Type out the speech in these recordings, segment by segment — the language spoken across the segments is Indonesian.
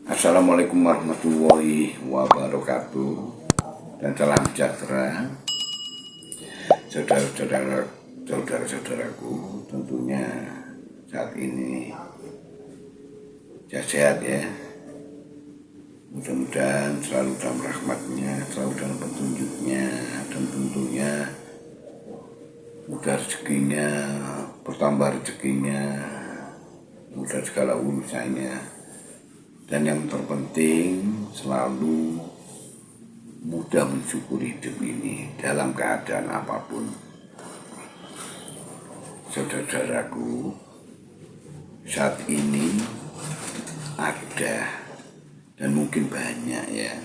Assalamualaikum warahmatullahi wabarakatuh dan salam sejahtera saudara-saudaraku. Tentunya saat ini sehat ya, mudah-mudahan selalu dalam rahmatnya, selalu dalam petunjuknya, dan tentunya mudah rezekinya, bertambah rezekinya, mudah segala urusannya. Dan yang terpenting selalu mudah mensyukuri hidup ini dalam keadaan apapun. Saudara-saudaraku, saat ini ada dan mungkin banyak ya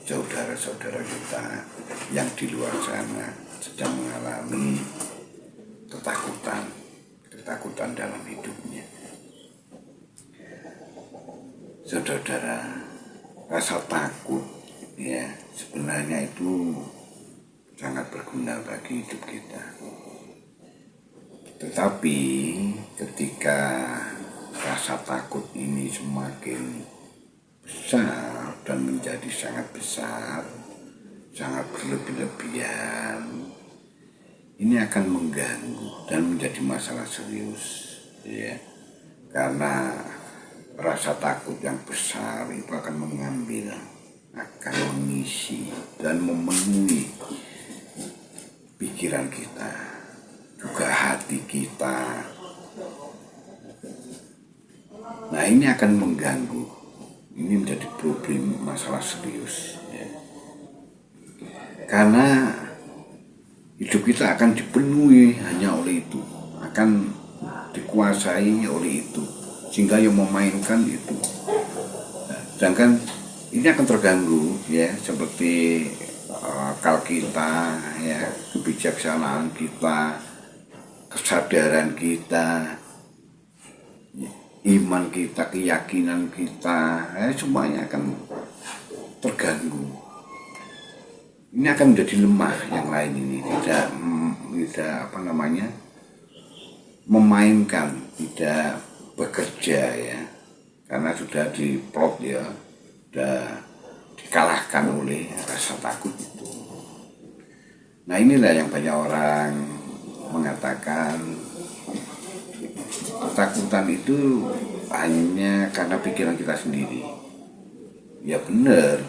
saudara-saudara kita yang di luar sana sedang mengalami ketakutan dalam hidupnya. Saudara, rasa takut ya sebenarnya itu sangat berguna bagi hidup kita. Tetapi ketika rasa takut ini semakin besar dan menjadi sangat besar, sangat berlebih-lebihan, ini akan mengganggu dan menjadi masalah serius ya. Karena rasa takut yang besar itu akan mengambil, akan mengisi dan memenuhi pikiran kita, juga hati kita. Nah, ini akan mengganggu, ini menjadi problem, masalah serius ya. Karena hidup kita akan dipenuhi hanya oleh itu, akan dikuasai oleh itu, sehingga yang memainkan itu. Sedangkan ini akan terganggu ya, seperti akal kita ya, kebijaksanaan kita, kesadaran kita, iman kita, keyakinan kita, semuanya akan terganggu. Ini akan menjadi lemah. Yang lain ini tidak memainkan, tidak bekerja ya, karena sudah diplot ya, sudah dikalahkan oleh rasa takut itu. Nah, inilah yang banyak orang mengatakan ketakutan itu hanya karena pikiran kita sendiri. Ya benar,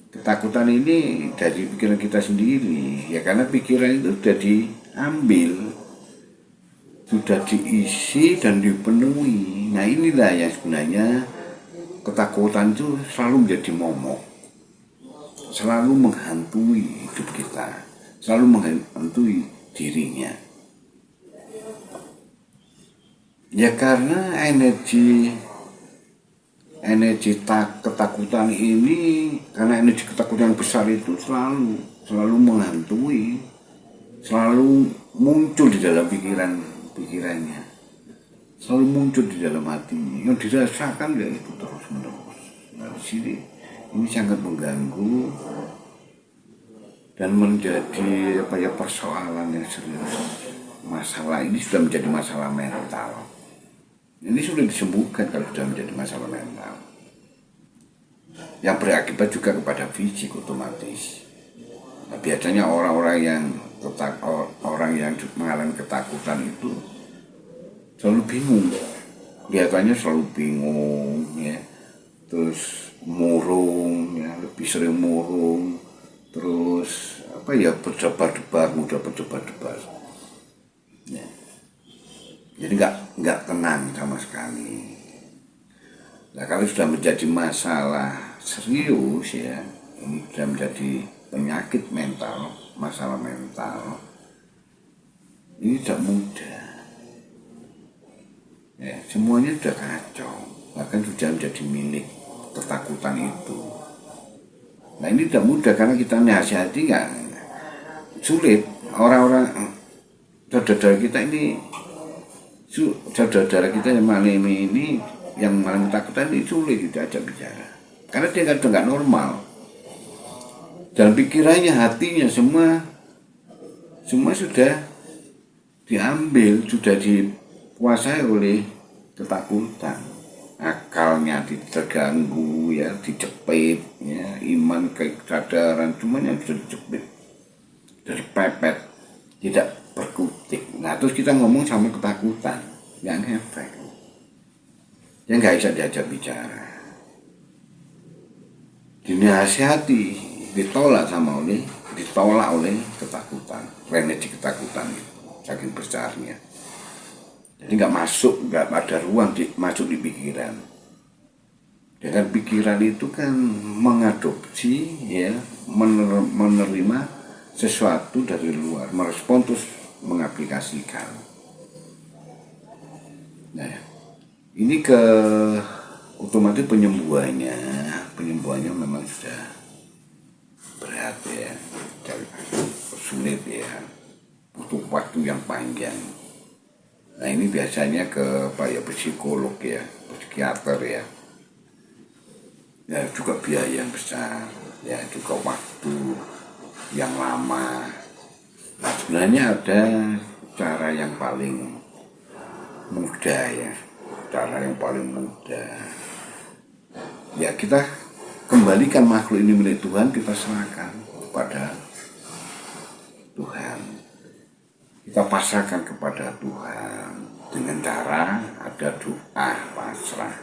ketakutan ini dari pikiran kita sendiri ya, karena pikiran itu sudah diambil, sudah diisi dan dipenuhi. Nah, inilah yang sebenarnya ketakutan itu selalu menjadi momok, selalu menghantui hidup kita, selalu menghantui dirinya. Ya karena energi ketakutan ini, karena energi ketakutan yang besar itu selalu menghantui, selalu muncul di dalam pikirannya, selalu muncul di dalam hatinya, yang dirasakan ya itu terus menerus. Nah, di sini ini sangat mengganggu dan menjadi persoalan yang serius. Masalah ini sudah menjadi masalah mental. Ini sudah disembuhkan kalau sudah menjadi masalah mental, yang berakibat juga kepada fisik otomatis. Nah, biasanya orang yang mengalami ketakutan itu selalu bingung, kelihatannya selalu bingung ya, terus murung ya, lebih sering murung, terus berdebar-debar, mudah berdebar-debar ya. Jadi nggak tenang sama sekali. Nah, kalau sudah menjadi masalah serius ya, ini sudah menjadi penyakit mental, masalah mental, ini tidak mudah ya, semuanya sudah kacau, bahkan sudah menjadi milik ketakutan itu. Nah, ini tidak mudah karena kita nasihati nggak sulit. Orang-orang saudara kita ini, saudara kita yang mengalami ini, yang mengalami ketakutan ini sulit diajak bicara, karena dia nggak normal. Dalam pikirannya, hatinya, semua sudah diambil, sudah dikuasai oleh ketakutan. akalnya terganggu ya, dijepit ya, iman kesadaran semuanya sudah dijepit, terpepet, tidak berkutik. Nah terus kita ngomong sama ketakutan yang efek, yang nggak bisa diajak bicara, dinasihati, ditolak oleh ketakutan, energi ketakutan itu saking besarnya. Jadi nggak ada ruang masuk di pikiran. Dengan pikiran itu kan mengadopsi ya, menerima sesuatu dari luar, merespon terus mengaplikasikan. Nah, ini otomatis penyembuhannya memang sudah berat ya, sulit ya, butuh waktu yang panjang. Nah ini biasanya ke psikolog ya, psikiater ya. Ya juga biaya yang besar, ya juga waktu yang lama. Nah sebenarnya ada cara yang paling mudah ya, ya kita kembalikan makhluk ini milik Tuhan, kita serahkan kepada Tuhan, kita pasrahkan kepada Tuhan dengan cara ada doa pasrah.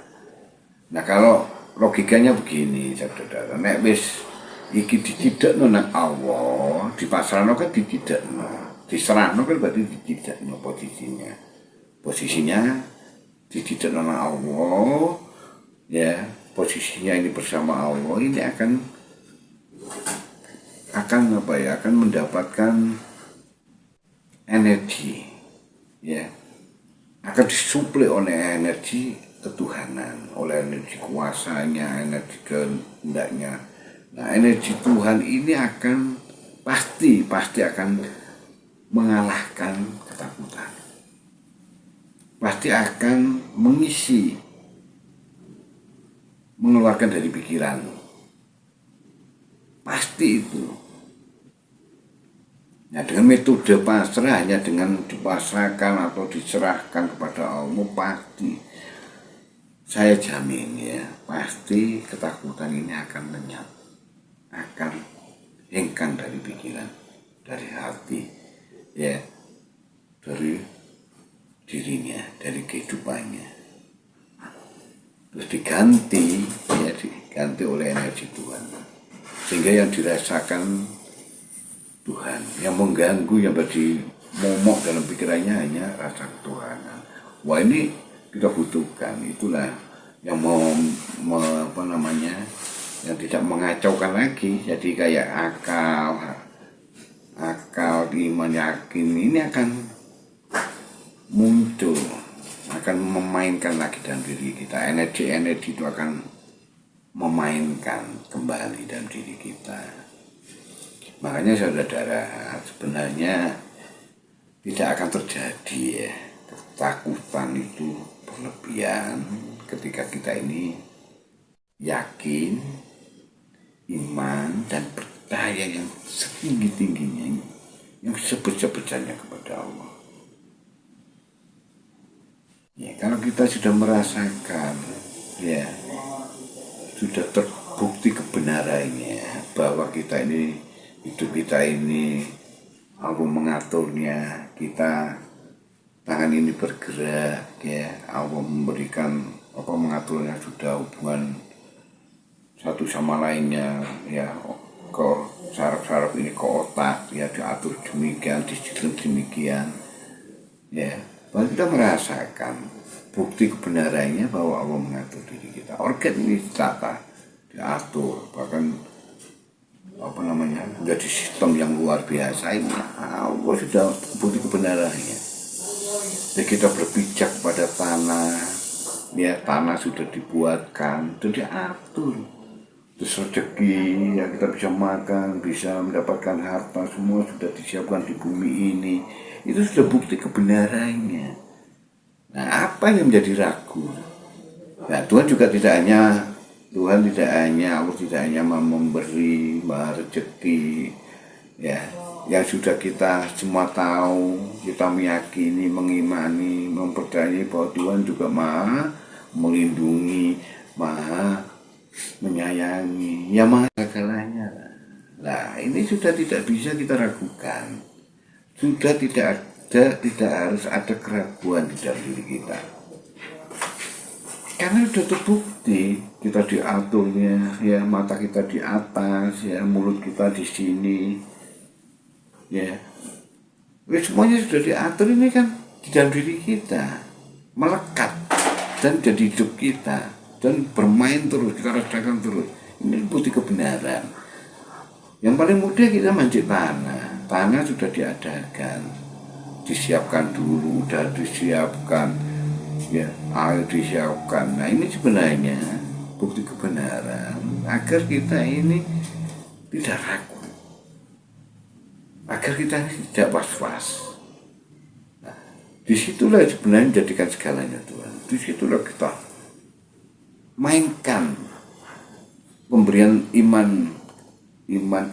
Nah kalau logikanya begini saudara, nek wis iki ditidakno nang Allah, dipasrahno kan ditidakno, diserahno kan berarti ditidakno posisinya ditidakno nang Allah ya, posisinya ini bersama Allah ini akan mendapatkan energi ya, akan disuplai oleh energi ketuhanan, oleh energi kuasanya, energi kehendaknya. Nah energi Tuhan ini akan pasti akan mengalahkan ketakutan, pasti akan mengeluarkan dari pikiran, pasti itu. Nah dengan metode pasrah, hanya dengan dipasrahkan atau diserahkan kepada Allah, pasti saya jamin ya, pasti ketakutan ini akan lenyap, akan hengkang dari pikiran, dari hati ya, dari dirinya, dari kehidupannya, terus diganti oleh energi Tuhan, sehingga yang dirasakan Tuhan, yang mengganggu, yang berarti momok dalam pikirannya hanya rasa ketuhanan. Wah ini kita butuhkan, itulah yang yang tidak mengacaukan lagi. Jadi kayak akal iman yakin ini akan muncul, akan memainkan lagi dalam diri kita. Energi itu akan memainkan kembali dalam diri kita. Makanya saudara, sebenarnya tidak akan terjadi ya ketakutan itu berlebihan ketika kita ini yakin, iman dan percaya yang setinggi-tingginya, yang sebesar-besarnya kepada Allah. Ya, kalau kita sudah merasakan ya, sudah terbukti kebenarannya bahwa hidup kita ini Allah mengaturnya, kita tangan ini bergerak ya, Allah memberikan mengaturnya, sudah hubungan satu sama lainnya ya, ke saraf-saraf ini ke otak ya, diatur demikian, disistem demikian ya, baru kita merasakan bukti kebenarannya bahwa Allah mengatur diri kita. Organ ini ditata, diatur, bahkan menjadi sistem yang luar biasa ini. Allah sudah bukti kebenarannya. Jadi kita berpijak pada tanah ya, tanah sudah dibuatkan, sudah diatur. Terus rezeki yang kita bisa makan, bisa mendapatkan harta, semua sudah disiapkan di bumi ini. Itu sudah bukti kebenarannya. Nah apa yang menjadi ragu? Nah Tuhan tidak hanya memberi rezeki ya, yang sudah kita semua tahu, kita meyakini, mengimani, mempercayai bahwa Tuhan juga maha melindungi, maha menyayangi, ya maha segalanya. Nah, ini sudah tidak bisa kita ragukan. Sudah tidak harus ada keraguan di dalam diri kita. Karena sudah terbukti kita diaturnya, ya mata kita di atas, ya mulut kita di sini, ya semuanya sudah diatur. Ini kan di dalam diri kita melekat dan jadi hidup kita dan bermain terus, kita rasakan terus. Ini bukti kebenaran. Yang paling mudah kita manjat tanah sudah diadakan, disiapkan dulu, udah disiapkan, ya air disiapkan. Nah, ini sebenarnya bukti kebenaran agar kita ini tidak ragu, agar kita tidak was-was. Nah, disitulah sebenarnya menjadikan segalanya Tuhan. Disitulah kita mainkan pemberian iman,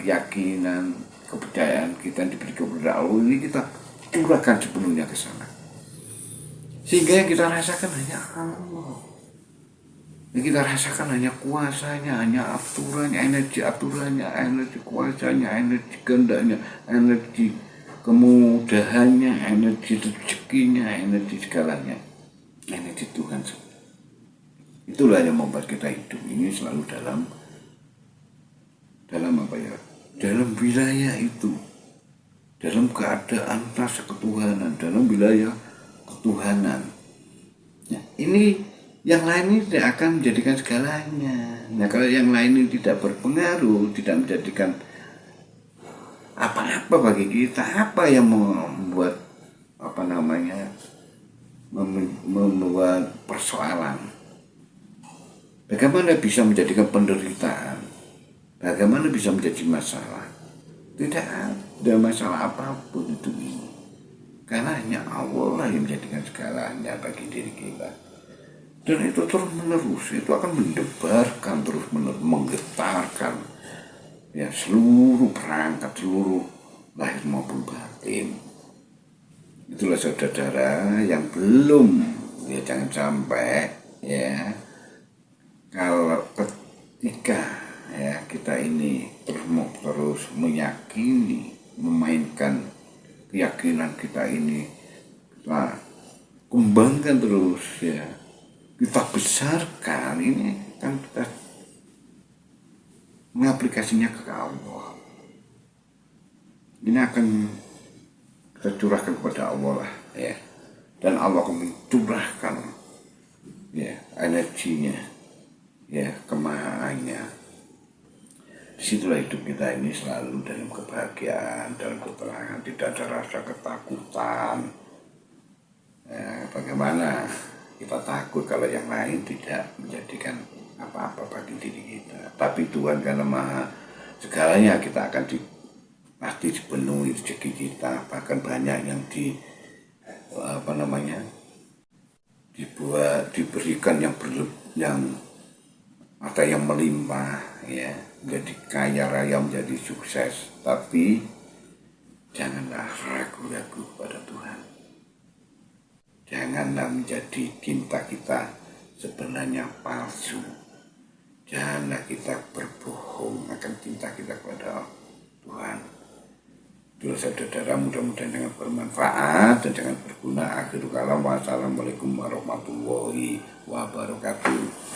keyakinan, kepercayaan kita yang diberi kepada Allah ini kita curahkan sepenuhnya ke sana. Sehingga yang kita rasakan hanya Allah. Yang kita rasakan hanya kuasanya, hanya aturannya, energi kuasanya, energi kehendaknya, energi kemudahannya, energi rezekinya, energi segalanya. Energi Tuhan. Itulah yang membuat kita hidup ini selalu dalam apa ya? Dalam wilayah itu. Dalam keadaan rasa ketuhanan, dalam wilayah ketuhanan. Nah, ini yang lain ini tidak akan menjadikan segalanya. Nah, kalau yang lain ini tidak berpengaruh, tidak menjadikan apa-apa bagi kita, apa yang membuat membuat persoalan? Bagaimana bisa menjadikan penderitaan? Bagaimana bisa menjadi masalah? Tidak ada masalah apapun itu ini. Karena hanya Allah lah yang menjadikan segalanya bagi diri kita. Dan itu terus menerus, itu akan mendebarkan, terus menerus menggetarkan ya seluruh perangkat, seluruh lahir maupun batin. Itulah saudara yang belum, ya jangan sampai ya kalau ketika ya kita ini terus meyakini, memainkan keyakinan kita ini, kita kembangkan terus ya, kita besarkan, ini kan kita mengaplikasinya ke Allah. Ini akan kita curahkan kepada Allah lah ya, dan Allah akan mencurahkan ya energinya, ya kemahannya. Disitulah hidup kita ini selalu dalam kebahagiaan, dalam ketenangan, tidak ada rasa ketakutan. Ya, bagaimana kita takut kalau yang lain tidak menjadikan apa-apa bagi diri kita. Tapi Tuhan karena maha segalanya, kita akan pasti dipenuhi rezeki kita. Bahkan banyak yang diberikan yang ada yang melimpah ya, menjadi kaya raya, menjadi sukses. Tapi janganlah ragu-ragu pada Tuhan. Janganlah menjadi cinta kita sebenarnya palsu. Janganlah kita berbohong akan cinta kita kepada Tuhan. Itulah saudara, mudah-mudahan dengan bermanfaat dan dengan berguna. Akhirul kalam, wassalamualaikum warahmatullahi wabarakatuh.